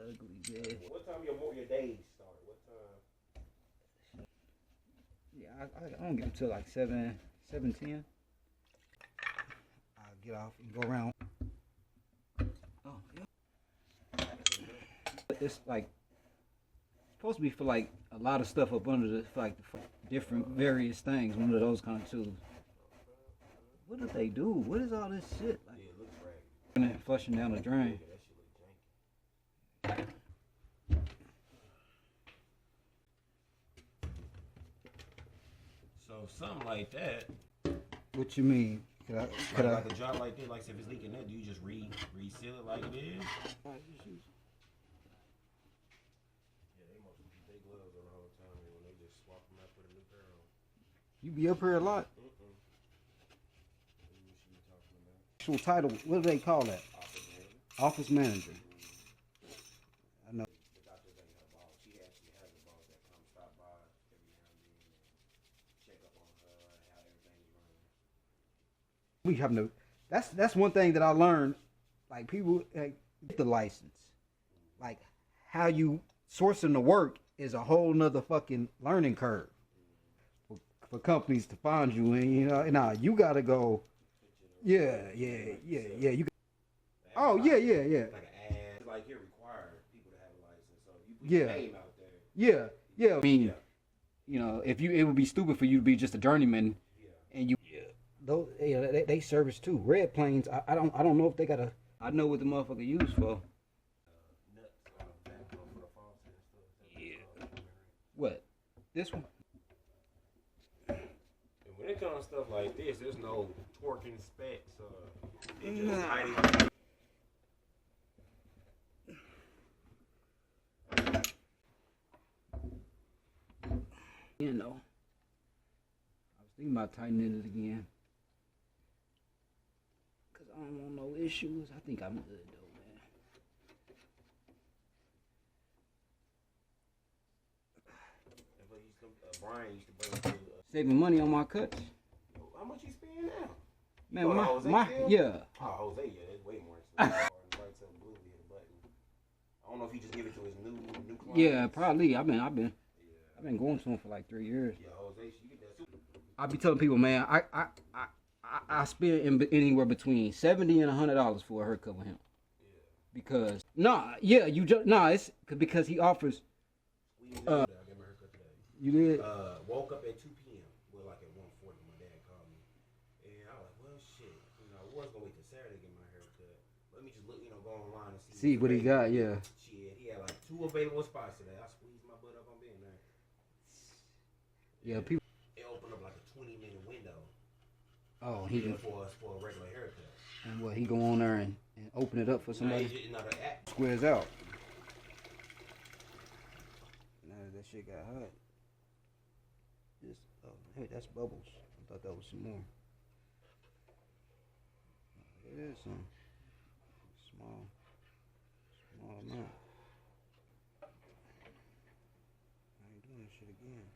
ugly, yeah. What time your days start? What time? Yeah, I don't get up till like 7:10. I'll get off and go around. Oh, yeah. It's like supposed to be for like a lot of stuff up under the for different various things. One of those kind of tools. What do they do? What is all this shit? Like, Yeah, it looks right. Flushing down the drain. Yeah, that shit look janky. So something like that. What you mean? Could I? Like a job like that, like if it's leaking that, do you just reseal it like it is? Yeah, they must keep their gloves on the whole time when they just swap them out, put a new pair on. You be up here a lot? Actual title, what do they call that? Office manager. I know. The doctor doesn't have a boss. She actually has a boss that comes stop by every now and then and check up on her and how everything's running. We have no. That's one thing that I learned. Like people get the license. Like how you sourcing the work is a whole nother fucking learning curve for companies to find you. And you know, nah, you gotta go. Yeah. You. Oh yeah. Like an ad, like you're required people to have a license. So you put your name out there. Yeah. I mean, you know, it would be stupid for you to be just a journeyman, and you. Those, you know, they service too. Red Plains. I don't know if they got a. I know what the motherfucker used for. Yeah. What? This one? And when it comes to stuff like this, there's no torquing specs. It just tidy. You know, I was thinking about tightening it again. Cause I don't want no issues. I think I'm good though, man. Brian used to bring Saving money on my cuts. how much you spend now? Man, yeah. Oh, Jose, yeah, it's way more expensive. Right to the blue hit a button. I don't know if he just give it to his new clients. Yeah, probably. I've been going to him for like 3 years. Yeah, Jose, you get that super. I be telling people, man, I spend anywhere between $70 and $100 for a haircut with him. Yeah. Because it's because he offers. You did? Woke up at 2 p.m. Well, like at 1:40, my dad called me, and I was like, well, shit, you know, I was gonna wait till Saturday to get my haircut. Let me just look, you know, go online and see what he got. Yeah. Shit, he had like 2 available spots today. I squeezed my butt up on being there. Yeah, people. It opened up like a 20-minute window. Oh, he did for a regular haircut. And what, he go on there and open it up for somebody? No, the app squares out. Now that shit got hot. Hey, that's bubbles. I thought that was some more. It is some small amount. I ain't doing this shit again.